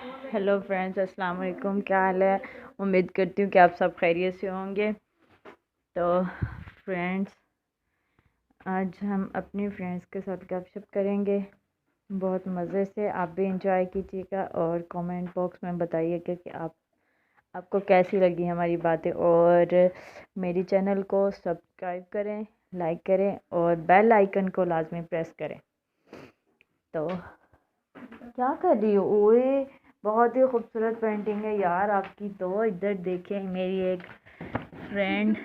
Hello friends, अस्सलाम वालेकुम। क्या हाल है? उम्मीद करती हूँ कि आप सब खैरियत से होंगे। तो फ्रेंड्स, आज हम अपनी फ्रेंड्स के साथ गपशप करेंगे बहुत मज़े से। आप भी इंजॉय कीजिएगा और कमेंट बॉक्स में बताइएगा कि आपको कैसी लगी हमारी बातें। और मेरी चैनल को सब्सक्राइब करें, लाइक करें और बेल आइकन को लाजमी प्रेस करें। तो क्या कर रही हो? ओए, बहुत ही खूबसूरत पेंटिंग है यार आपकी। तो इधर देखें, मेरी एक फ्रेंड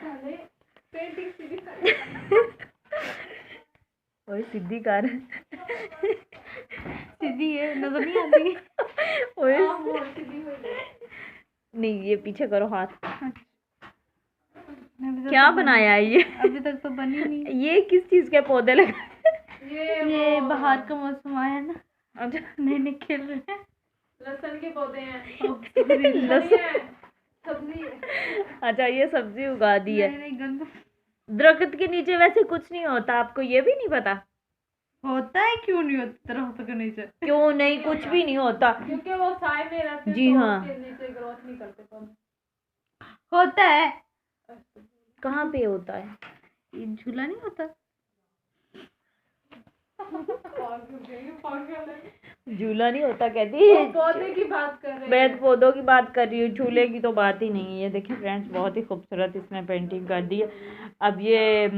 ओए सीधी कर सीधी है, नजर नहीं आती। ओए नहीं, ये पीछे करो हाथ। क्या बनाया है ये? अभी तक तो बनी नहीं। ये किस चीज के पौधे लगा? ये बाहर का मौसम आया ना, अच्छा, नए नए खिल रहे हैं। लहसुन के पौधे हैं। लहसुन। सब्जी अच्छा, ये सब्जी उगा दी है। नहीं गंद दरख्त के नीचे वैसे कुछ नहीं होता, आपको ये भी नहीं पता? होता है, क्यों नहीं होता दरख्त के नीचे? क्यों नहीं, कुछ भी नहीं होता। क्योंकि वो साए में रहते हैं, जी तो हाँ। उसके नीचे ग्रोथ नहीं करते पौधे। होता है। कहाँ पे होता है? ये झूला नहीं होता? झूला नहीं होता कहती वो पौधे की बात कर रहे मैं हैं। पौधों की बात कर रही हूँ, झूले की तो बात ही नहीं है। ये देखिए फ्रेंड्स, बहुत ही खूबसूरत इसने पेंटिंग कर दी है। अब ये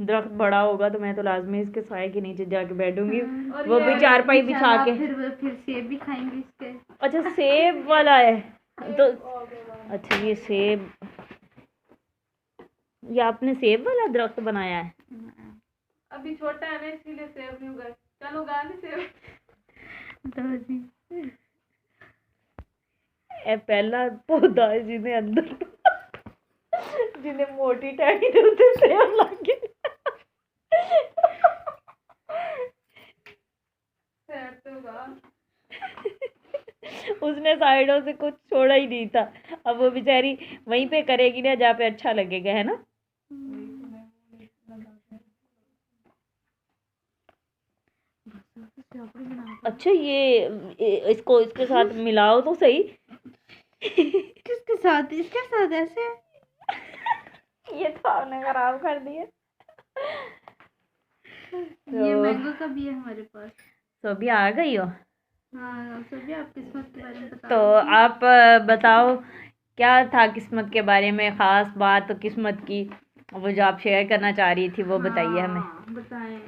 दरख्त बड़ा होगा तो मैं तो लाजमी इसके साए के नीचे जाके बैठूंगी, और वो भी चारपाई बिछा के। फिर सेब भी खाएंगे इसके। अच्छा, सेब वाला है तो? अच्छा, ये सेब, ये आपने सेब वाला दरख्त बनाया है? अभी छोटा है ना, इसीलिए सेब नहीं उगाए। चलो उगा ली सेब। ये पहला पौधा है जिन्हें अंदर जिन्हें मोटी टहनी होते सेब लगे। सेब तो उगा। उसने साइडों से कुछ छोड़ा ही नहीं था। अब वो बेचारी वहीं पे करेगी ना जहाँ पे अच्छा लगेगा, है ना? अच्छा, ये इसको इसके साथ मिलाओ तो सही। किसके साथ? इसके साथ ऐसे? ये तो आपने खराब कर दिया। ये मैंगो का भी है हमारे पास। तो अभी आ गई हो? हाँ, सभी आप किस्मत के बारे में बता तो रही थी। आप बताओ, क्या था किस्मत के बारे में खास बात किस्मत की, वो जो आप शेयर करना चाह रही थी, वो बताइए हमें। बताएं।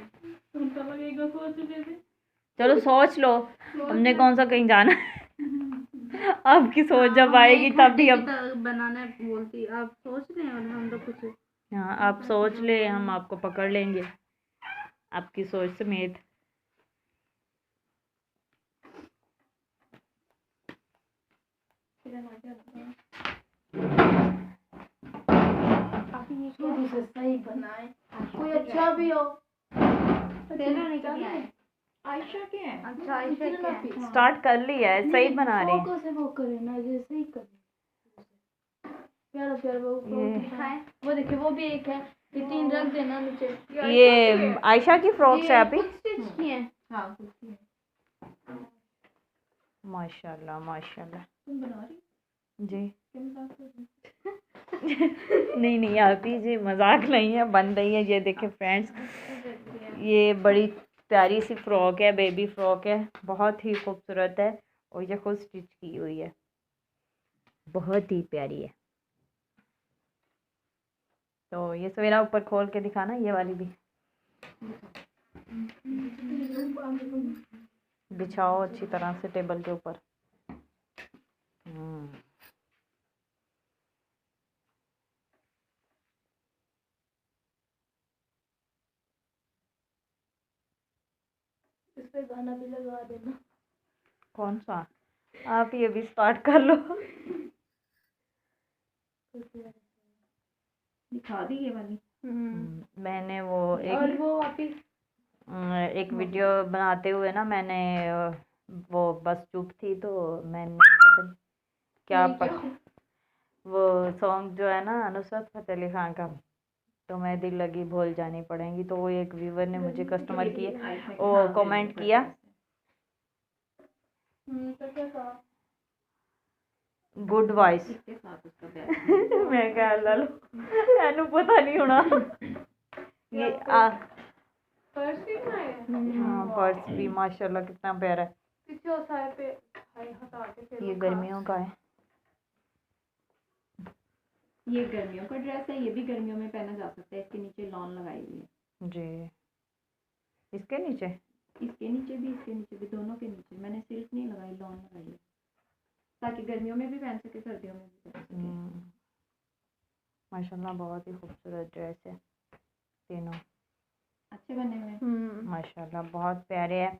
उनका लगेगा सोच रहे थे। चलो सोच लो, हमने कौन सा कहीं जाना है। आपकी सोच जब हाँ, आएगी हमें तभी घंटे हम। की तरह बनाना है बोलती, आप सोच लें और हम लोग कुछ। हाँ, आप सोच ले, हम आपको पकड़ लेंगे आपकी सोच समेत। शुरू से सही बनाए, कोई अच्छा भी हो। तेरा नहीं किया है। आयशा के हैं। अच्छा, आयशा के हैं। स्टार्ट कर लिया है, सही बना रहे हैं। फोकस है, वो करे ना जैसे ही करे। प्यारा प्यारा वो ये दिखाए। वो देखिए, वो भी एक है। ये 3 रख देना नीचे। ये आयशा की फ्रॉक्स है अभी। खुद स्टिच की है। हाँ, खुद की है। माशाल्लाह माशाल्लाह। तुम बना रही जी क्या? मजाक कर रही? नहीं नहीं, आप ही जी, मजाक नहीं है, बन रही है। ये देखें फ्रेंड्स, ये बड़ी प्यारी सी फ्रॉक है, बेबी फ्रॉक है, बहुत ही खूबसूरत है और ये खुद स्टिच की हुई है, बहुत ही प्यारी है। तो ये सवेरा ऊपर खोल के दिखाना, ये वाली भी बिछाओ अच्छी तरह से टेबल के ऊपर। इस पे गाना भी लगा देना। कौन सा? आप ये भी स्टार्ट कर लो। दिखा दी ये वाली। मैंने वो और वो वापिस एक वीडियो बनाते हुए ना, मैंने वो बस चुप थी तो मैंने पता नहीं क्या वो सॉन्ग जो है ना नुसरत फतेह अली खान का, तो मैं दिल लगी भूल जानी पड़ेंगी, तो वो एक व्यूवर ने मुझे कस्टमर किए वो कमेंट किया। तो क्या कहा? गुड वॉइस इसके साथ उसका बैग मैं क्या ला लो एनू पता नहीं होना ये पर्स भी बनाया है हाँ पर्स भी माशाल्लाह कितना प्यारा है। पीछे उस साइड पे हाई हटा के फिर ये वो गर्मियों का है। ये गर्मियों का ड्रेस है, ये भी गर्मियों में पहना जा सकता है। इसके नीचे लॉन लगाई हुई है। जी इसके नीचे इसके नीचे भी दोनों के नीचे मैंने सिल्क नहीं लगाई, लॉन लगाई है, ताकि गर्मियों में भी पहन सके, सर्दियों में भी पहन सके। माशाल्लाह बहुत ही खूबसूरत ड्रेस है तीनों, अच्छे बने हुए हैं। माशाल्लाह बहुत प्यारे हैं।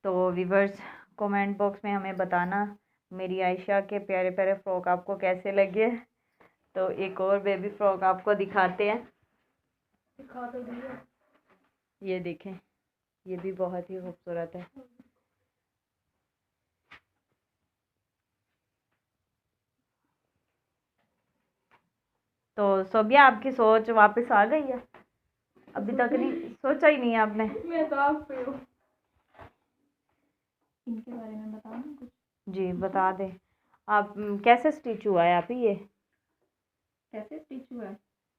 तो व्यूअर्स कमेंट बॉक्स में हमें बताना मेरी आयशा के प्यारे प्यारे फ्रॉक आपको कैसे लगे। तो एक और बेबी फ्रॉक आपको दिखाते हैं, दिखा तो दिया। ये देखें ये भी बहुत ही खूबसूरत है। तो सोबिया आपकी सोच वापस आ गई है? अभी तक नहीं सोचा ही नहीं है आपने? मैं तो आप पे हूँ। इनके बारे में बताओ ना कुछ। जी बता दें आप कैसे स्टिच हुआ है आप ये कैसे स्टिच हुआ है?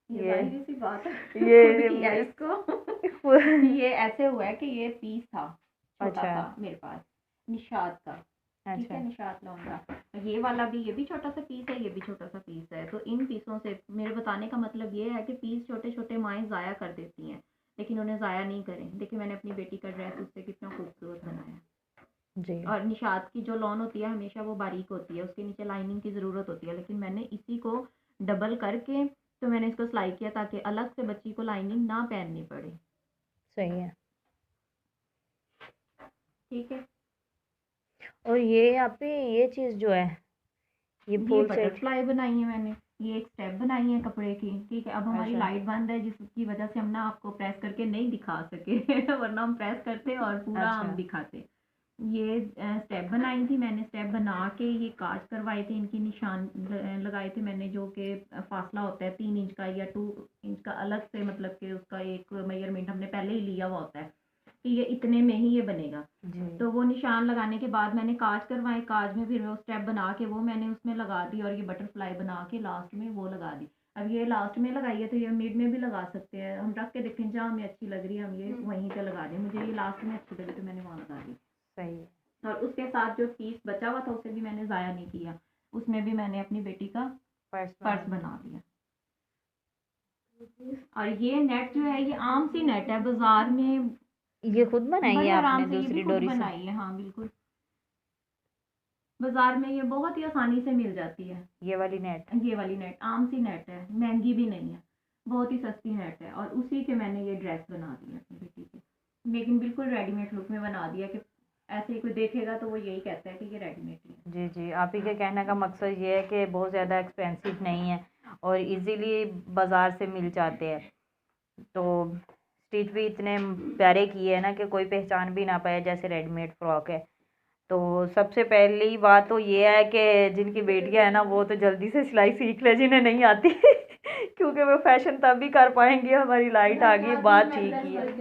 ये जाहिर सी बात है ये खुद किया इसको ये ऐसे हुआ है कि ये पीस था छोटा अच्छा सा मेरे पास निशात का, ठीक अच्छा है, निशात लौंगा। ये वाला भी, ये भी छोटा सा पीस है, ये भी छोटा सा पीस है। तो इन पीसों से मेरे बताने का मतलब ये है कि पीस छोटे छोटे माएँ ज़ाया कर देती हैं, लेकिन उन्हें ज़ाया नहीं करें। देखिए मैंने अपनी बेटी का ड्रेस उससे कितना खूबसूरत बनाया। जी और निशात की जो लॉन होती है हमेशा वो बारीक होती है, उसके नीचे लाइनिंग की ज़रूरत होती है, लेकिन मैंने इसी को डबल करके तो मैंने इसको सिलाई किया ताकि अलग से बच्ची को लाइनिंग ना पहननी पड़े। सही है। ठीक है। और ये यहाँ पे ये चीज़ जो है ये फुल सेट बटरफ्लाई बनाई है मैंने, ये एक स्टेप बनाई है कपड़े की, ठीक है। अब हमारी अच्छा लाइट बंद है जिसकी वजह से हम ना आपको प्रेस करके नहीं दिखा सके वरना हम प्रेस करते और पूरा अच्छा हम दिखाते। ये स्टेप बनाई थी मैंने, स्टेप बना के ये काज करवाए थे, इनकी निशान लगाए थे मैंने, जो कि फासला होता है 3 इंच का या 2 इंच का अलग से, मतलब कि उसका एक मेजरमेंट हमने पहले ही लिया हुआ होता है कि ये इतने में ही ये बनेगा। जी तो वो निशान लगाने के बाद मैंने काज करवाए, काज में फिर वो स्टेप बना के वो मैंने उसमें लगा दी और ये बटरफ्लाई बना के लास्ट में वो लगा दी। अब ये लास्ट में लगाई है तो ये मिड में भी लगा सकते हैं, हम रख के देखें जहाँ हमें अच्छी लग रही है हम ये वहीं पे लगा दें। मुझे ये लास्ट में अच्छी लगी तो मैंने वहाँ लगा दी। सही है। और उसके साथ जो पीस बचा हुआ था उसे भी मैंने ज़ाया नहीं किया, उसमें भी मैंने अपनी बेटी का पर्स बना दिया। और ये नेट जो है ये आम सी नेट है, बाजार में ये खुद बनाई बड़े है आराम आपने से, ये दूसरी भी खुद डोरी से? बनाई है। हाँ बिल्कुल, बाजार में ये बहुत ही आसानी से मिल जाती है। ये वाली नेट ये वाली नेट आम सी नेट है, महंगी भी नहीं है, बहुत ही सस्ती नेट है। और उसी के मैंने ये ड्रेस बना दी है अपनी बेटी की, लेकिन बिल्कुल रेडीमेड लुक में बना दिया कि ऐसे ही कोई देखेगा तो वो यही कहता है कि ये रेडीमेड ही है। जी जी आप ही के कहने का मकसद ये है कि बहुत ज़्यादा एक्सपेंसिव नहीं है और इजीली बाज़ार से मिल जाते हैं। तो स्टिच भी इतने प्यारे किए हैं ना कि कोई पहचान भी ना पाए जैसे रेडीमेड फ्रॉक है। तो सबसे पहली बात तो ये है कि जिनकी बेटियां हैं ना वो तो जल्दी से सिलाई सीख ले जिन्हें नहीं आती क्योंकि वो फैशन तभी कर पाएंगे हमारी लाइट आ गई बात ठीक ही है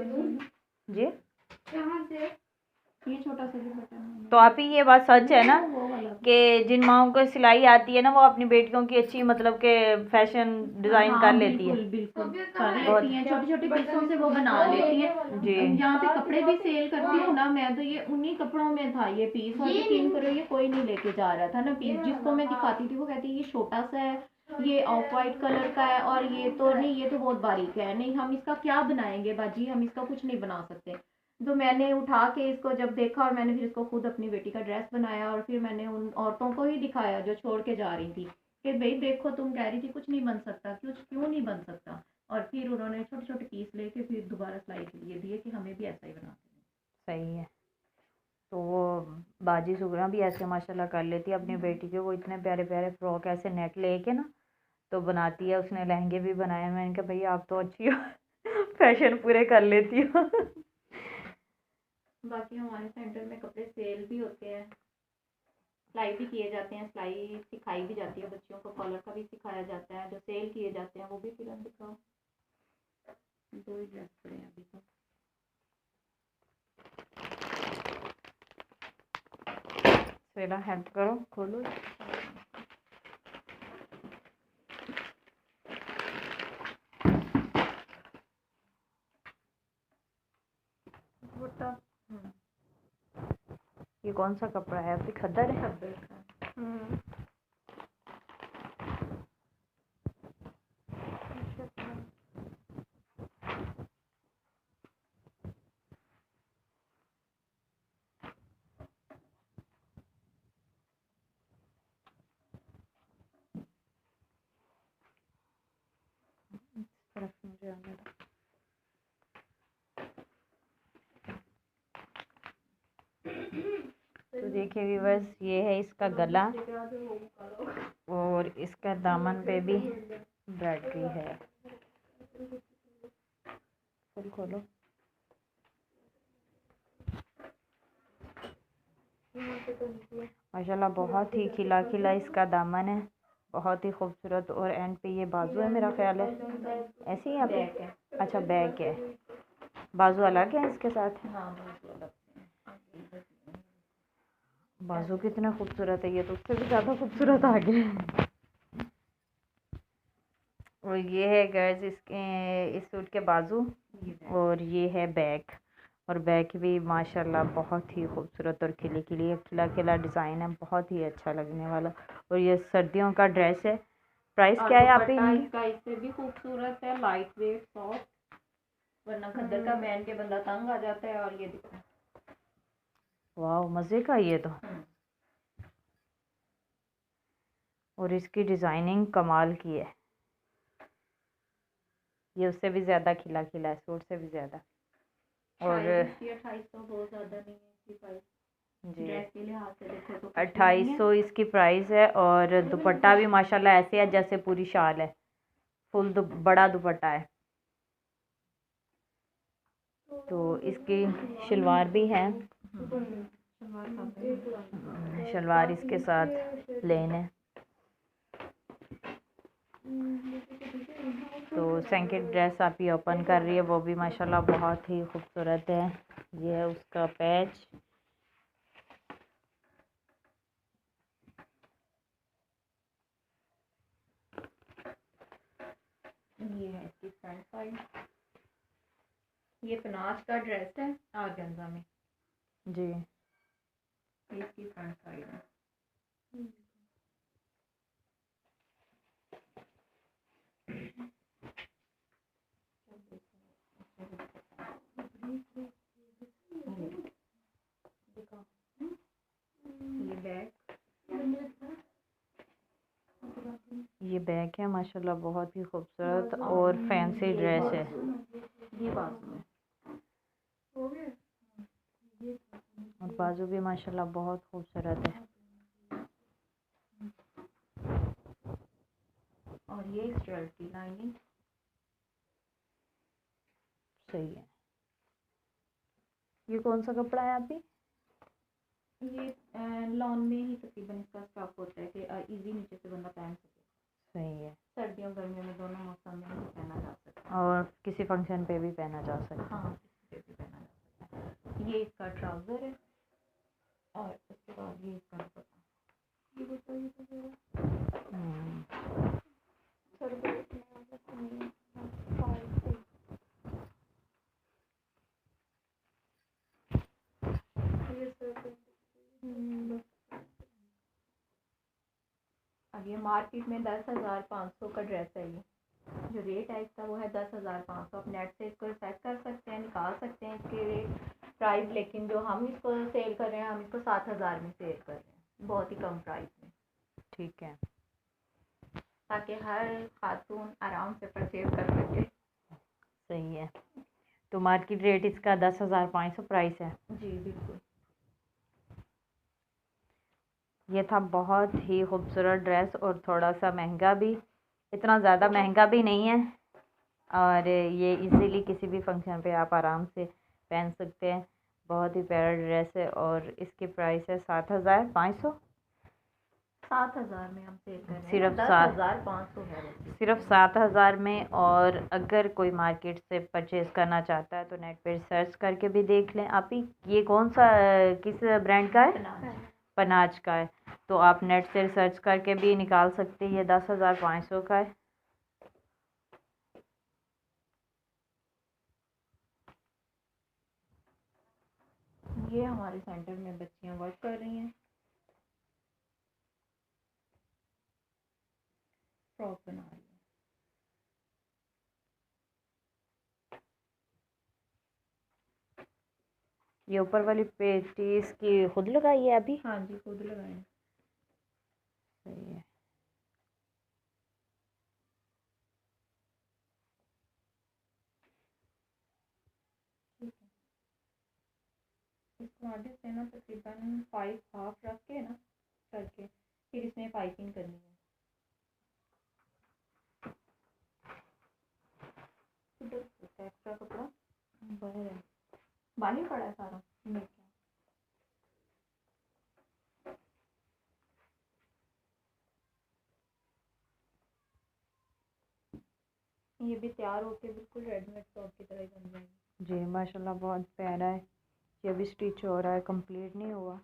जी। यहाँ से ये छोटा सा भी बटन है। तो आप ही ये बात सच है ना वो वाला कि जिन माओं को सिलाई आती है ना वो अपनी बेटियों की अच्छी मतलब के फैशन डिज़ाइन कर लेती है। बिल्कुल कर लेती हैं, छोटे छोटे पीसों से वो बना लेती हैं। जी यहाँ पे कपड़े भी सेल करती हूँ ना मैं, तो ये उन्हीं कपड़ों में था ये पीस, और यकीन करो ये कोई नहीं लेके जा रहा था ना पीस। जिसको मैं दिखाती थी वो कहती है ये छोटा सा है, ये ऑफ वाइट कलर का है, और ये तो नहीं, ये तो बहुत बारीक है, नहीं हम इसका क्या बनाएंगे बाजी, हम इसका कुछ नहीं बना सकते। तो मैंने उठा के इसको जब देखा और मैंने फिर इसको खुद अपनी बेटी का ड्रेस बनाया, और फिर मैंने उन औरतों को ही दिखाया जो छोड़ के जा रही थी कि भाई देखो तुम कह रही थी कुछ नहीं बन सकता, क्यों नहीं बन सकता। और फिर उन्होंने छोटे छोटे पीस लेके फिर दोबारा सिलाई के लिए दिए कि हमें भी ऐसा ही बना दें। सही है। तो वो बाजी सुगरा भी ऐसे माशाल्लाह कर लेती है अपनी बेटी के, वो इतने प्यारे प्यारे फ्रॉक ऐसे नेट लेके ना तो बनाती है। उसने लहंगे भी बनाए, मैंने कहा भैया आप तो अच्छी हो फैशन पूरे कर लेती हो बाकी हमारे सेंटर में कपड़े सेल भी होते हैं, सिलाई भी किए जाते हैं, सिलाई सिखाई भी जाती है बच्चियों को, कॉलर का भी सिखाया जाता है। जो सेल किए जाते हैं वो भी फिर हम दिखाओ। 2 ही ड्रेस पड़े हैं अभी तो। सेला हेल्प करो खोलो। ये कौन सा कपड़ा है? आपकी खद्दर है? खद्दर का। तरफ मुझे आने दो। तो देखिए व्यूअर्स, ये है इसका गला और इसका दामन पे भी एम्ब्रॉयडरी है। फुल खोलो। माशाल्लाह बहुत ही खिला खिला इसका दामन है, बहुत ही खूबसूरत। और एंड पे ये बाजू है मेरा ख्याल है, ऐसे ही यहाँ पे। अच्छा बैक है, बाजू अलग है इसके साथ। बाजू कितना खूबसूरत है, ये तो उससे भी ज़्यादा खूबसूरत आ गया। और ये है गर्ल्स इसके इस सूट के बाजू, और ये है बैक। और बैक भी माशाल्लाह बहुत ही खूबसूरत और खिली खिली खिला खिला डिज़ाइन है, बहुत ही अच्छा लगने वाला। और ये सर्दियों का ड्रेस है। प्राइस क्या है आप इसका? इससे भी खूबसूरत है, लाइट वेट सॉफ्ट, वरना खद्दर का पहन के बंदा तंग आ जाता है। और ये देखो, वाह मज़े का ये तो। और इसकी डिज़ाइनिंग कमाल की है, ये उससे भी ज़्यादा खिला खिला है, सूट से भी ज़्यादा। और 2800 बहुत ज़्यादा नहीं है इसकी प्राइस जी, ड्रेस के लिहाज से देखो तो 2800 इसकी प्राइस है। और दुपट्टा भी माशाल्लाह ऐसे है जैसे पूरी शाल है, फुल बड़ा दुपट्टा है। तो इसकी शलवार भी है, शलवार इसके साथ प्लेन है। तो सेकंड ड्रेस आप ही ओपन कर रही है, वो भी माशाल्लाह बहुत ही खूबसूरत है। ये है उसका पैच। ये है इसकी फ्रंट साइड, ये पनाज का ड्रेस है ऑर्गेन्जा में जी। ये इसकी फ्रंट साइड है। ये बैक, ये बैग है माशाल्लाह बहुत ही खूबसूरत और फैंसी ड्रेस है। ये बाजू है। और बाजू भी माशाल्लाह बहुत खूबसूरत है। और ये इस ड्रेस की लाइनिंग सही है। ये कौन सा कपड़ा है आप ही? ये लॉन में ही तकरीबन इसका स्टॉक होता है कि इजी नीचे से बंदा पहन सके। सही है। सर्दियों गर्मियों में दोनों मौसम में भी पहना जा सकता है, और किसी फंक्शन पे भी पहना जा सकता है। हाँ किसी पे भी पहना जा सकता है। ये इसका ट्राउज़र है और उसके बाद ये इसका दुपट्टा। ये बताइए तो जरा। अब ये मार्केट में 10,500 का ड्रेस है। ये जो रेट है इसका वो है 10,500। आप नेट से इसको चेक कर सकते हैं, निकाल सकते हैं इसके रेट प्राइस। लेकिन जो हम इसको सेल कर रहे हैं, हम इसको 7,000 में सेल कर रहे हैं, बहुत ही कम प्राइस में। ठीक है, ताकि हर खातून आराम से परचेज कर सके। सही है। तो मार्केट रेट इसका 10,500 प्राइस है। जी बिल्कुल। ये था बहुत ही खूबसूरत ड्रेस और थोड़ा सा महंगा भी, इतना ज़्यादा महंगा भी नहीं है। और ये इजीली किसी भी फंक्शन पे आप आराम से पहन सकते हैं। बहुत ही प्यारा ड्रेस है और इसकी प्राइस है 7,500। 7,000 में हम सेल कर रहे हैं, सिर्फ 10,500 है सिर्फ 7,000 में। और अगर कोई मार्केट से परचेज़ करना चाहता है तो नेट पे सर्च करके भी देख लें। आप ही ये कौन सा किस ब्रांड का है? पनाज का है। तो आप नेट से सर्च करके भी निकाल सकते हैं। ये 10,500 का है। ये हमारे सेंटर में बच्चियां वर्क कर रही हैं, फ्रॉक बना रही हैं। ये ऊपर वाली पेटी इसकी खुद लगाई है अभी? हाँ जी, खुद लगाए। सही है। ठीक है, इसको आगे से ना तकरीबन 5 हाफ रख के ना करके फिर इसमें पाइपिंग करनी है। एक्स्ट्रा कपड़ा बाहर है, बाहर ही पड़ा है सारा। ये भी तैयार होके बिल्कुल रेडीमेड फ्रॉक की तरह ही बन जाएगी। जी माशाल्लाह बहुत प्यारा है। ये अभी स्टिच हो रहा है, कंप्लीट नहीं हुआ।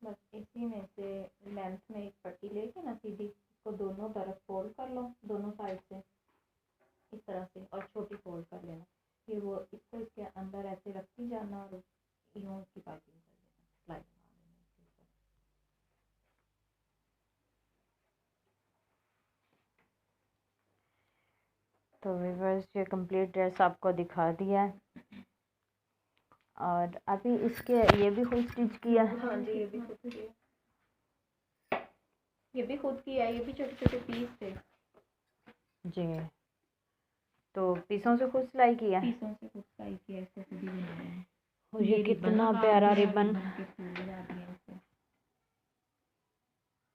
बस इसी में से लेंथ में एक पट्टी लेके ना सीधी इसको दोनों तरफ फोल्ड कर लो, दोनों साइड से इस तरह से, और छोटी फोल्ड कर लेना। फिर वो इसको इसके अंदर ऐसे रखती जाना और यूं इसकी पाइपिंग कर देना, सिलाई बना देना इसके ऊपर। तो व्यूअर्स ये कंप्लीट ड्रेस आपको दिखा दिया है। और अभी इसके ये भी खुद स्टिच किया है? हाँ जी, ये भी खुद किया, ये भी खुद किया, ये भी छोटे छोटे पीस थे जी। तो पीसों से खुद सिलाई किया है? पीसों से खुद सिलाई किया, इसको खुद ही बनाया है। और ये कितना प्यारा रिबन, के फूल लगा दिए इसको।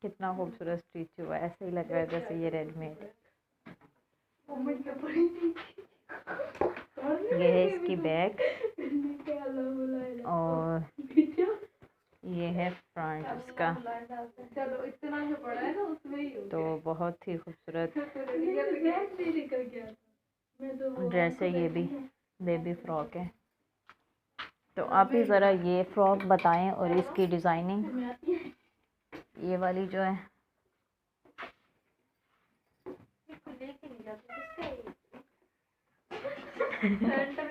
कितना खूबसूरत स्टिच हुआ है, ऐसे ही लग रहा है जैसे ये रेडीमेड। ये है इसकी बैक और ये है फ्रंट इसका। तो बहुत ही खूबसूरत ड्रेस है, ये भी बेबी फ्रॉक है। तो आप ही ज़रा ये फ्रॉक बताएं और इसकी डिज़ाइनिंग, ये वाली जो है।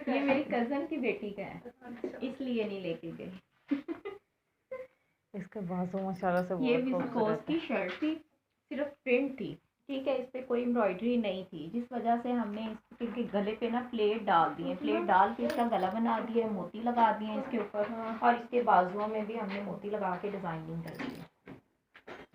ये मेरी कजन की बेटी का है, इसलिए नहीं लेके गई। इसके बाजू माशाल्लाह से ये बहुत विस्कोस खूबसूरत की है। शर्ट थी, सिर्फ प्रिंट थी, ठीक है, इस पे कोई एम्ब्रॉयडरी नहीं थी, जिस वजह से हमने इसके गले पे ना प्लेट डाल दिए, प्लेट डाल के इसका गला बना दिया, मोती लगा दिए इसके ऊपर, और इसके बाजुओं में भी हमने मोती लगा के डिजाइनिंग कर दी है।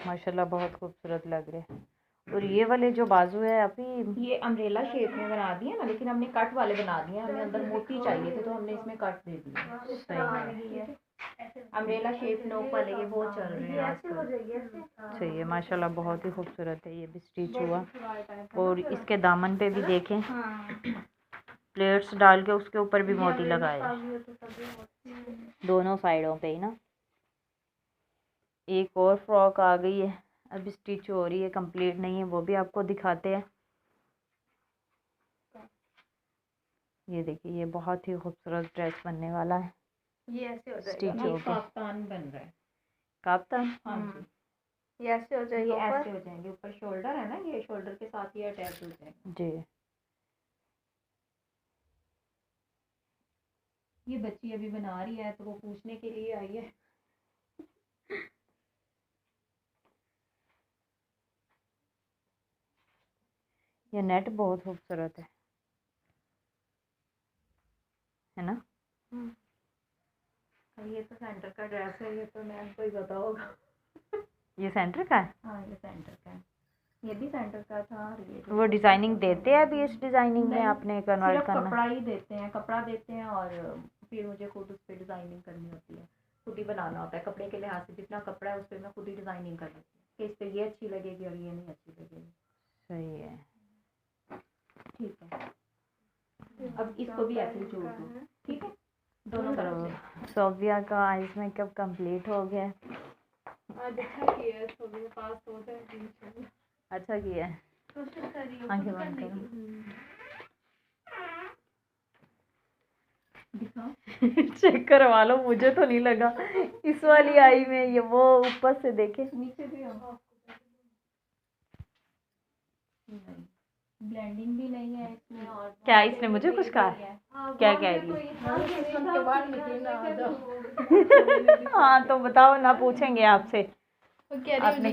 माशाल्लाह बहुत खूबसूरत लग रहे हैं। और ये वाले जो बाजू है अभी ये अम्ब्रेला शेप में बना दिए ना, लेकिन हमने कट वाले बना दिए, हमें अंदर मोती चाहिए थे तो हमने इसमें कट दे दिए। सही है, अम्ब्रेला शेप नोक वाले ये बहुत चल रहे हैं आजकल। सही है माशाल्लाह बहुत ही खूबसूरत है। ये भी स्टिच हुआ और इसके दामन पे भी देखें प्लेट्स डाल के उसके ऊपर भी मोती लगाए दोनों साइडों पे ही ना। एक और फ्रॉक आ गई है, अभी स्टिच हो रही है, कंप्लीट नहीं है, वो भी आपको दिखाते हैं। ये देखिए ये बहुत ही खूबसूरत ड्रेस बनने वाला है। ये ऐसे हो स्टिच जाएगा, हो गया, काफ्तान बन रहा है। काफ्तान। हाँ जी, ये ऐसे हो ये जाएगा ऐसे ऊपर। हो जाएंगे, ऊपर शोल्डर है ना, ये शोल्डर के साथ ये अटैच हो जाएगा। जी ये बच्ची अभी बना रही है तो वो पूछने के लिए आई है। ये नेट बहुत खूबसूरत है ना। ये तो सेंटर का ड्रेस है, ये तो मैम को ही पता होगा। ये सेंटर का है? हाँ ये सेंटर का है, ये भी सेंटर का था। और ये वो डिजाइनिंग देते हैं अभी, इस डिजाइनिंग में नहीं, आपने कन्वर्ट सिर्फ करना? कपड़ा ही देते हैं, कपड़ा देते हैं और फिर मुझे खुद उस पर डिजाइनिंग करनी होती है, खुद ही बनाना होता है। कपड़े के लिहाज से जितना कपड़ा है उस पर मैं खुद ही डिजाइनिंग कर लेती हूँ कि इस पर ये अच्छी लगेगी और ये नहीं अच्छी लगेगी। सही है, ठीक है, अब इसको भी ऐसे ही जोड़ दो, ठीक है, दोनों तरफ से। सोफिया का आइज मेकअप कंप्लीट हो गया। आज अच्छा किया है, तो मेरे पास हो जाए। अच्छा किया है, आंखें बंद करो। दिखाओ चेक करवा लो, मुझे तो नहीं लगा इस वाली आई में। ये वो ऊपर से देखे, नीचे भी हो। ब्लेंडिंग भी नहीं है इसमें और क्या इसने मुझे कुछ कहा? क्या कह रही है? हाँ तो बताओ ना, पूछेंगे आपसे। आपने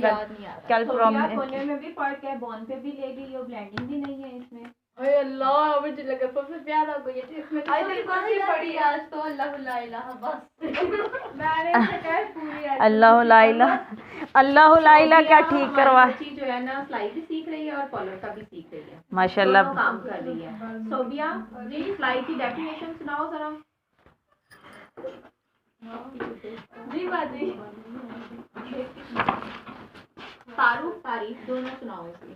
कल खोलने में भी फर्क है, बॉन पे भी ले गई और ब्लेंडिंग भी नहीं है इसमें। अरे अल्लाह, मुझे लगा सबसे प्यारा को ये इसमें तो सबसे बड़ी आज तो अल्लाह ला इलाहा बस। मैंने कहा पूरी अल्लाह ला इलाहा क्या ठीक करवा। बच्ची जो है ना सिलाई भी सीख रही है और कॉलर का भी सीख रही है, माशाल्लाह दोनों काम कर रही है। सोबिया जी सिलाई की डेफिनेशन सुनाओ जरा। जी बाजी, तारीफ दोनों सुनाओ इसकी।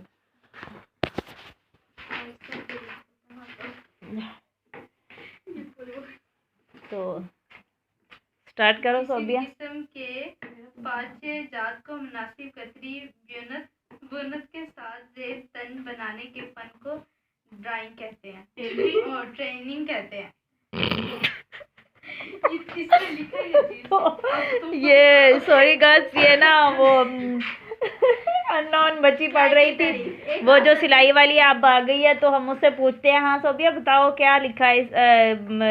तो स्टार्ट करो सोबिया। किस्म के पांचे जात को मुनासिब कतरी बुनत के साथ जेब तन बनाने के फन को ड्राइंग कहते हैं, टेलरिंग और ट्रेनिंग कहते हैं। इसमें लिखा है ये सॉरी गर्ल्स, ये ना वो अननोन बच्ची पढ़ रही थी, वो जो सिलाई वाली आप आ गई है तो हम उससे पूछते हैं। हाँ सोबिया बताओ क्या लिखा है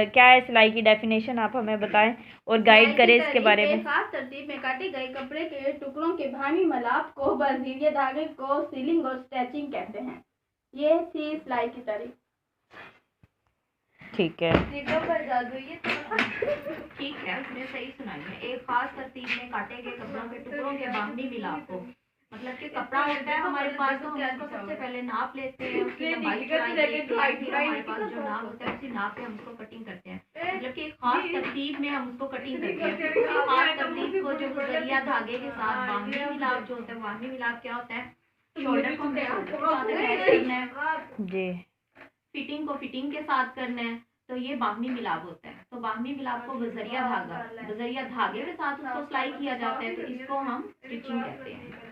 क्या है सिलाई की डेफिनेशन, आप हमें बताएं और गाइड करें इसके बारे में। खास तरतीब में काटे गए कपड़े के टुकड़ों के भामी मिलाप को बंधीले धागे को सीलिंग और स्टिचिंग कहते हैं। ये थी सिलाई की तारीफ। ठीक है, ठीक है, उसने सही सुनाई है। एक खास तरतीब में काटे गए कपड़ों के टुकड़ों के बाहमी मिलाप को, मतलब कि कपड़ा होता है हमारे पास तो हम उसको सबसे पहले नाप लेते हैं, उसकी लंबाई चौड़ाई देखते हैं, फिर हमारे पास जो नाप होता है उसी नाप पे हम उसको कटिंग करते हैं। मतलब कि एक खास तरतीब में हम उसको कटिंग करते हैं। उसी खास तरतीब को जो गुजरिया धागे के साथ बाहमी मिलाप जो होता है, बाहमी मिलाप क्या होता है, शोल्डर को हमने शोल्डर के साथ अटैच करना है जी, फिटिंग को फिटिंग के साथ करना है, तो ये बाहमी मिलाप होता है। तो बाहमी मिलाप को गुजरिया धागे के साथ उसको सिलाई किया जाता है, तो इसको हम स्टिचिंग कहते हैं।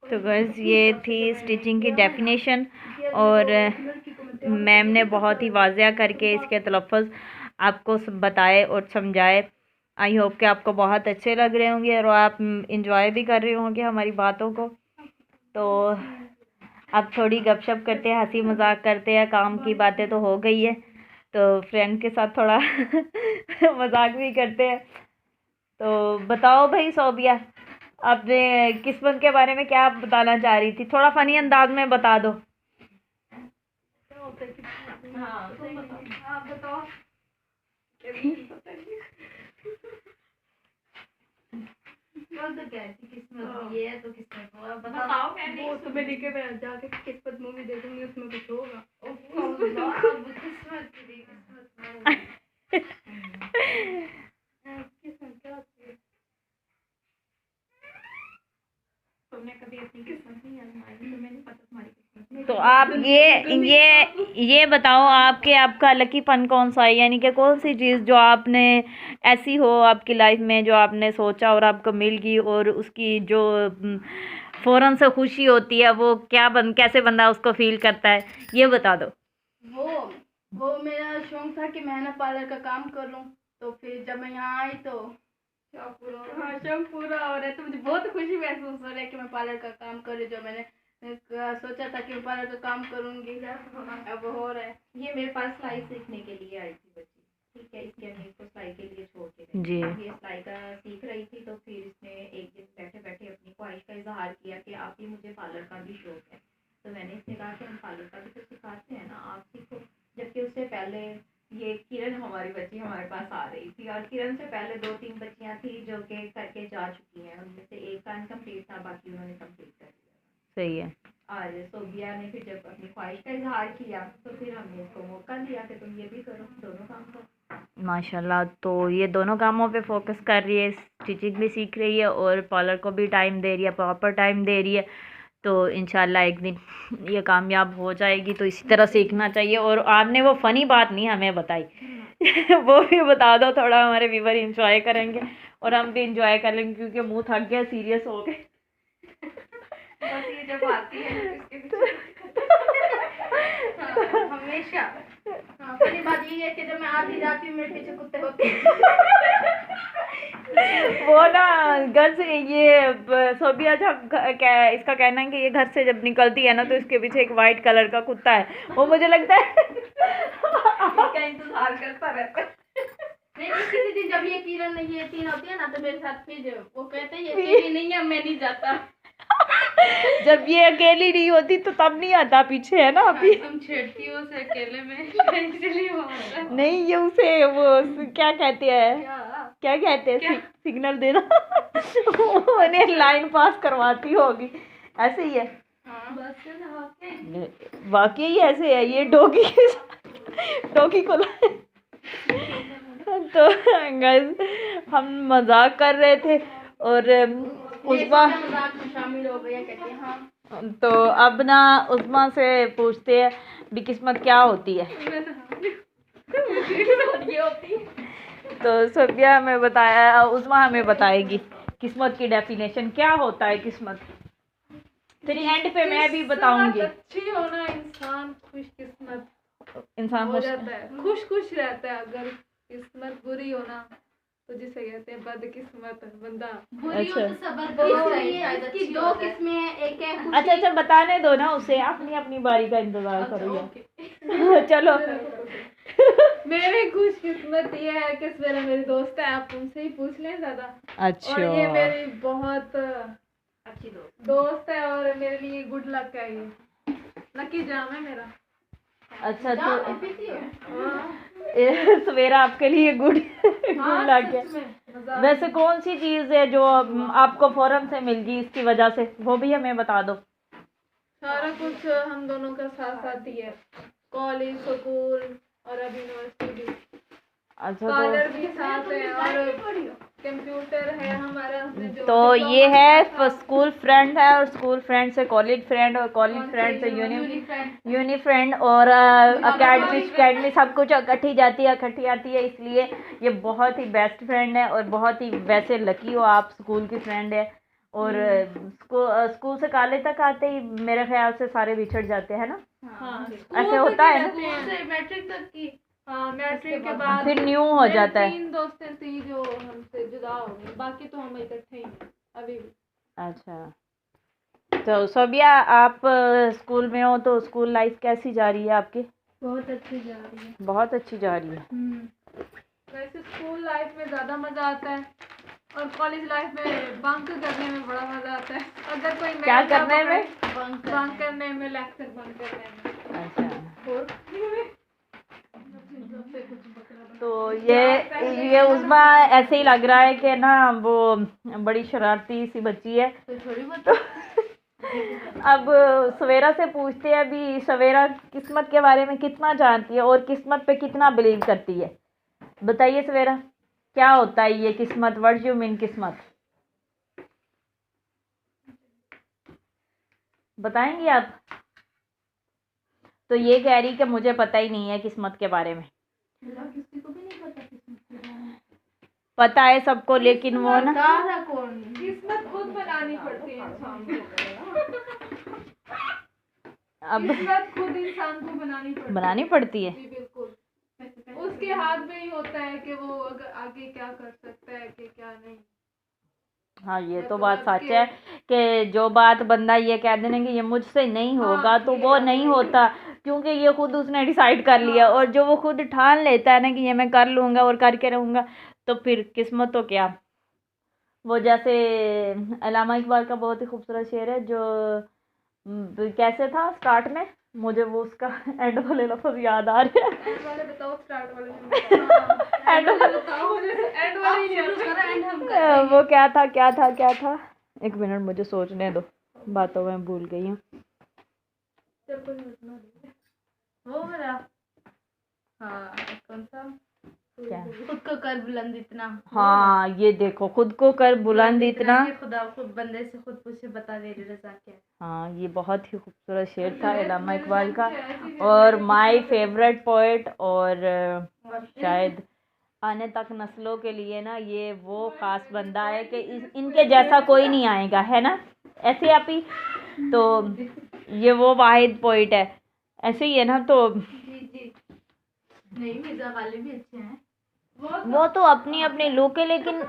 तो गर्ल्स ये थी स्टिचिंग की डेफिनेशन और मैम ने बहुत ही वाज़िया करके इसके तलफ़्फ़ुज़ आपको बताए और समझाए। आई होप कि आपको बहुत अच्छे लग रहे होंगे और आप इंजॉय भी कर रहे होंगे हमारी बातों को। तो अब थोड़ी गपशप करते हैं, हंसी मजाक करते हैं, काम की बातें तो हो गई है तो फ्रेंड के साथ थोड़ा मजाक भी करते हैं। तो बताओ भाई सोबिया, आपने किस्मत के बारे में क्या बताना चाह रही थी, थोड़ा फनी अंदाज में बता दो। हाँ बताओ। तो कहती किस्मत ये है तो किस्मत वो बताओ। मैंने वो तुम्हें लिखे मैं जाके किस्मत मूवी देखूंगी, उसमें कुछ होगा। किस्मत तुमने कभी अपनी किस्मत नहीं आजमाई, तुम्हें नहीं पता तुम्हारी किस्मत। तो आप ये बताओ आपका लकीपन कौन सा है, यानी कि कौन सी चीज़ जो आपने ऐसी हो आपकी लाइफ में जो आपने सोचा और आपको मिल गई और उसकी जो फ़ौरन से खुशी होती है, वो कैसे बंदा उसको फील करता है, ये बता दो। वो मेरा शौक था कि मैं ना पार्लर का काम कर लूँ। तो फिर जब मैं यहाँ आई तो शौक पूरा हो रहा है। तो मुझे बहुत खुशी महसूस हो रहा है कि मैं पार्लर का काम कर रही, जो मैंने सोचा था कि मैं पार्लर का काम करूँगी, अब हो रहा है। ये मेरे पास सिलाई सीखने के लिए आई थी बच्ची, ठीक है, इसके अमीर को सिलाई के लिए छोड़ के जी। ये सिलाई का सीख रही थी, तो फिर इसने एक दिन बैठे बैठे अपनी ख्वाहिश का इजहार किया कि आप ही मुझे पार्लर का भी शौक है। तो मैंने इससे कहा कि हम पार्लर का भी तो सिखाते हैं ना, आप सीखो। जबकि उससे पहले ये किरण हमारी बच्ची हमारे पास आ रही थी, और किरण से पहले 2-3 बच्चियां थी जो कि करके जा चुकी हैं, उनमें से एक का इनकम्प्लीट था, बाकी उन्होंने कंप्लीट कर दिया। सही है। और सोबिया ने फिर जब अपनी ख्वाहिश का इजहार किया तो फिर हमने इसको मौका दिया कि तुम ये भी करो, दोनों काम करो। माशाल्लाह, तो ये दोनों कामों पे फोकस कर रही है, स्टिचिंग भी सीख रही है और पार्लर को भी टाइम दे रही है, प्रॉपर टाइम दे रही है। तो इंशाल्लाह एक दिन ये कामयाब हो जाएगी, तो इसी तरह सीखना चाहिए। और आपने वो फ़नी बात नहीं हमें बताई वो भी बता दो, थोड़ा हमारे व्यूवर इंजॉय करेंगे और हम भी इंजॉय कर लेंगे, क्योंकि मुंह थक गया, सीरियस हो गए। बस ये जब आती है हमेशा पहली बात ये है कि जब मैं आती जाती हूँ मेरे पीछे कुत्ते होते हैं। वो ना घर से ये सोबिया जब इसका कहना है कि ये घर से जब निकलती है ना तो इसके पीछे एक वाइट कलर का कुत्ता है, वो मुझे लगता है इसका इंतजार करता रहता है। नहीं किसी दिन जब ये किरण ये तीन होती है ना तो मेरे साथ फिर वो कहते हैं ये अकेली नहीं है, मैं नहीं जाता। जब ये अकेली नहीं होती तो तब नहीं आता पीछे, है ना अभी। तुम छेड़ती हो उसे अकेले में इसलिए वो आता है। नहीं ये उसे वो क्या कहते हैं, क्या कहते हैं, सिग्नल देना उन्हें लाइन पास करवाती होगी, ऐसे ही है। वाकई ऐसे है, ये डॉगी को तो गाइस हम मजाक कर रहे थे और उस्मा शामिल हो गया कहते हैं। हाँ तो अब ना उस्मा से पूछते हैं भी किस्मत क्या होती है। तो सोफिया हमें बताया, उस्मा हमें बताएगी किस्मत की डेफिनेशन क्या होता है किस्मत। फिर एंड पे मैं भी बताऊंगी। अच्छी होना इंसान खुशकिस्मत इंसान हो जाता है, खुश रहता है। अगर किस्मत बुरी होना तो जिसे कहते हैं बदकिस्मत बंदा। बुरी हो तो सबर इसकी दो किस्में हैं, एक है अच्छा बताने दो ना उसे, अपनी अपनी बारी का इंतजार करो यार। चलो मेरी खुशकिस्मत ये है कि सवेरे मेरी दोस्त है, आप उनसे ही पूछ लें ज्यादा। अच्छा और ये मेरी बहुत अच्छी दोस्त है और मेरे लिए गुड लक है, ये लकी जाम है मेरा। अच्छा तो सवेरा आपके लिए गुड लक है। वैसे कौन सी चीज है जो आपको फौरन से मिल गई इसकी वजह से, वो भी हमें बता दो। सारा कुछ हम दोनों का साथ साथ ही है, कॉलेज स्कूल और अब यूनिवर्सिटी भी। अच्छा पार्लर भी साथ है और कंप्यूटर है हमारा। तो ये है स्कूल फ्रेंड है और स्कूल फ्रेंड से कॉलेज फ्रेंड और कॉलेज फ्रेंड से यूनी फ्रेंड और अकेडमी सब कुछ इकट्ठी जाती है इकट्ठी आती है, इसलिए ये बहुत ही बेस्ट फ्रेंड है और बहुत ही वैसे लकी हो आप, स्कूल की फ्रेंड है। और स्कूल से कॉलेज तक आते ही मेरे ख्याल से सारे बिछड़ जाते हैं ना। हाँ, ऐसे होता है ना, मैट्रिक तक की। हाँ मैट्रिक के बाद फिर न्यू हो जाता है। 3 दोस्तें थी जो हमसे जुदा हो गई, बाकी तो हम इकट्ठे ही हैं अभी भी। अच्छा तो सोबिया आप स्कूल में हो तो स्कूल लाइफ कैसी जा रही है आपकी? बहुत अच्छी जा रही है। बहुत अच्छी जा रही है। वैसे स्कूल लाइफ में ज़्यादा मज़ा आता है और कॉलेज लाइफ में बंक करने में बड़ा मज़ा आता है। अगर कोई क्या करने में? बंक करने में, लेक्चर बंक करने में। अच्छा तो ये उस्मा ऐसे ही लग रहा है कि ना वो बड़ी शरारती सी बच्ची है। तो अब सवेरा से पूछते हैं अभी सवेरा किस्मत के बारे में कितना जानती है और किस्मत पे कितना बिलीव करती है। बताइए सवेरा क्या होता है ये किस्मत, व्हाट यू मीन किस्मत, बताएंगी आप? तो ये कह रही कि मुझे पता ही नहीं है किस्मत के बारे में। पता है सबको लेकिन वो ना किस्मत खुद बनानी पड़ती है इंसान को। अब किस्मत खुद इंसान को बनानी पड़ती है। जी बिल्कुल, उसके हाथ में ही होता है कि वो आगे क्या कर सकता है कि क्या नहीं। हाँ ये तो बात सच है कि जो बात बंदा ये कह देने कि ये मुझसे नहीं होगा तो वो नहीं होता, क्योंकि ये खुद उसने डिसाइड कर लिया। और जो वो खुद ठान लेता है ना कि ये मैं कर लूँगा और करके रहूँगा, तो फिर किस्मत तो क्या। वो जैसे अल्लामा इकबाल का बहुत ही खूबसूरत शेर है जो कैसे था स्टार्ट में, मुझे वो उसका एंड वाले लफ्ज़ याद आ रहे हैं। एंड वाले बताओ, स्टार्ट वाले एंड वाले बताओ, मुझे एंड वाले ही नहीं। वो क्या था, एक मिनट मुझे सोचने दो, बातों में भूल गई हूँ। वो मेरा हाँ कौन सा, क्या? खुद को कर बुलंद इतना। हाँ ये देखो, खुद को कर बुलंद इतना, खुदा खुद बंदे से खुद पूछे बता दे रजा क्या। हाँ ये बहुत ही खूबसूरत शेर था अल्लामा इकबाल का और माय फेवरेट पोएट। और शायद आने तक नस्लों के लिए ना ये वो ख़ास बंदा है कि इनके जैसा कोई नहीं आएगा, है ना ऐसे आप ही। तो ये वो वाहिद पोएट है, ऐसे ही है ना। तो जी नहीं मिर्जा वाले भी अच्छे हैं। वो तो अपनी अपनी लुक है, लेकिन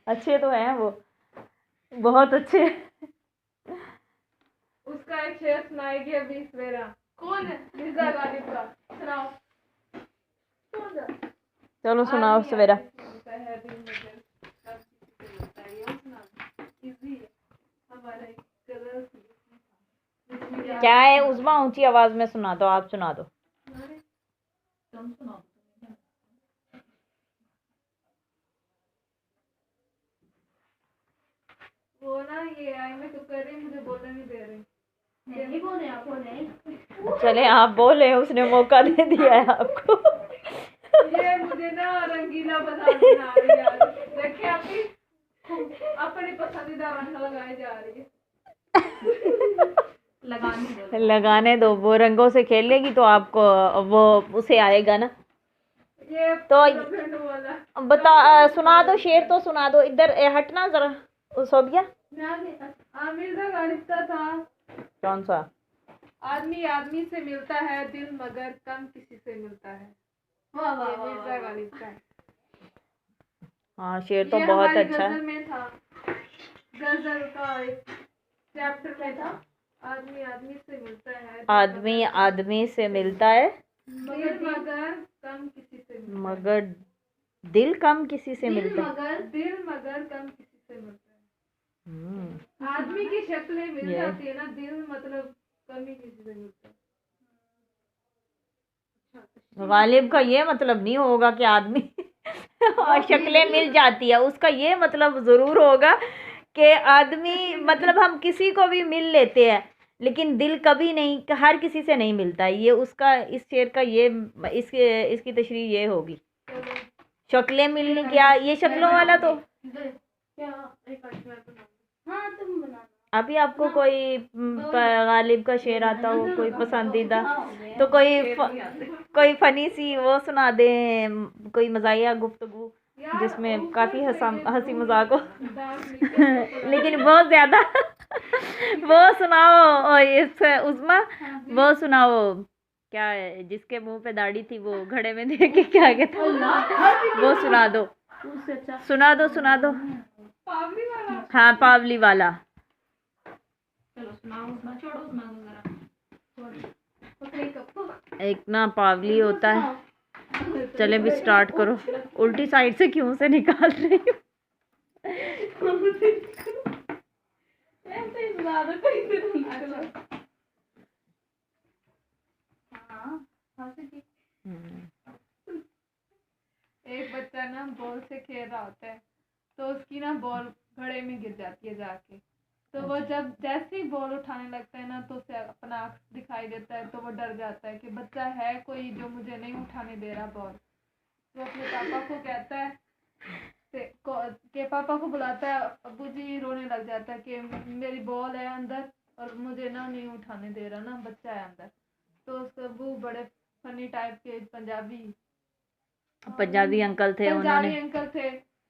अच्छे तो हैं वो, बहुत अच्छे। उसका एक शेर सुनाएगी अभी सवेरा। कौन है? मिर्जा गालिब का। सुनाओ। चलो सुनाओ सवेरा। क्या है उस्मा, ऊंची आवाज में सुना दो, आप सुना दो। वो ना ये आई में तो कर रही, मुझे बोलने नहीं दे रही। नहीं बोले आप बोले। चले आप बोले, उसने मौका दे दिया है आपको। ये मुझे ना रंगीला बना रही है यार। देखिए अभी अपनी पसंदीदा रंग लगाई जा रही है। लगाने दो, वो रंगों से खेलेगी तो आपको वो उसे आएगा ना। ये तो वाला बता, सुना दो शेर तो सुना दो। इधर हटना जरा सोबिया। मिर्जा गालिब का था। कौन सा? आदमी आदमी से मिलता है दिल, मगर कम किसी से मिलता है। वाह वाह ये मिर्जा गालिब का है। हाँ शेर तो ये बहुत हमारी अच्छा है। गजल में था, गजल का एक चैप्टर में था। आदमी आदमी से मिलता है, आदमी आदमी से मिलता है मगर कम किसी से मिलता है। मगर दिल कम किसी से मिलता है। दिल मगर कम किसी से मिलता है। हम्म, आदमी की शक्लें मिल ये। जाती है ना, दिल मतलब कम ही किसी से मिलता है। गालिब का ये मतलब नहीं होगा कि आदमी और शक्लें मिल जाती है, उसका ये मतलब जरूर होगा कि आदमी मतलब हम किसी को भी मिल लेते हैं, लेकिन दिल कभी नहीं, हर किसी से नहीं मिलता। ये उसका, इस शेर का ये इसकी तशरीह ये होगी। शक्लें मिलने क्या, ये शक्लों वाला तो हाँ तुम बना। अभी आपको कोई गालिब का शेर आता हो, कोई पसंदीदा, तो कोई फनी सी वो सुना दें, कोई मज़ाहिया गुफ्तगू जिसमें काफ़ी हंसी मजाक हो। लेकिन बहुत ज़्यादा वो सुनाओ इस उस्मा, वो सुनाओ क्या है, जिसके मुंह पे दाढ़ी थी वो घड़े में देख के क्या कहता, वो सुना दो, सुना दो, सुना दो। पावली वाला। हाँ पावली वाला। चलो सुनाओ उस्मा, छोड़ो उस्मा जरा। एक ना पावली होता है। चले भी स्टार्ट करो। उल्टी साइड से क्यों से निकाल रही हो? एक बच्चा ना बॉल से खेल रहा होता है, तो उसकी ना बॉल घड़े में गिर जाती है जाके। तो वो जब जैसे ही बॉल उठाने लगता है ना, तो उसे अपना आँख दिखाई देता है, तो वो डर जाता है कि बच्चा है कोई जो मुझे नहीं उठाने दे रहा बॉल। वो अपने पापा को कहता है कि पापा को बुलाता है। अब्बू जी रोने लग जाता है कि मेरी बॉल है अंदर और मुझे ना नहीं उठाने दे रहा ना, बच्चा है अंदर। तो उसके अब्बू बड़े फनी टाइप के पंजाबी अंकल थे,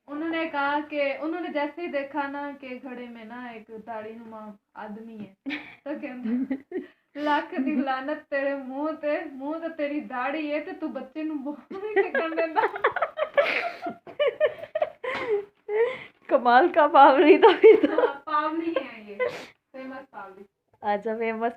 उन्होंने कहा कि उन्होंने जैसे ही देखा ना कि घड़े में ना एक दाढ़ी नुमा आदमी है, तो कहते लाख दी लानत तेरे मुंह ते तेरी दाढ़ी है ते तू बच्चे नु बोल नहीं कर देंदा। कमाल का पावली था। पावली है ये, फेमस पावली। अच्छा फेमस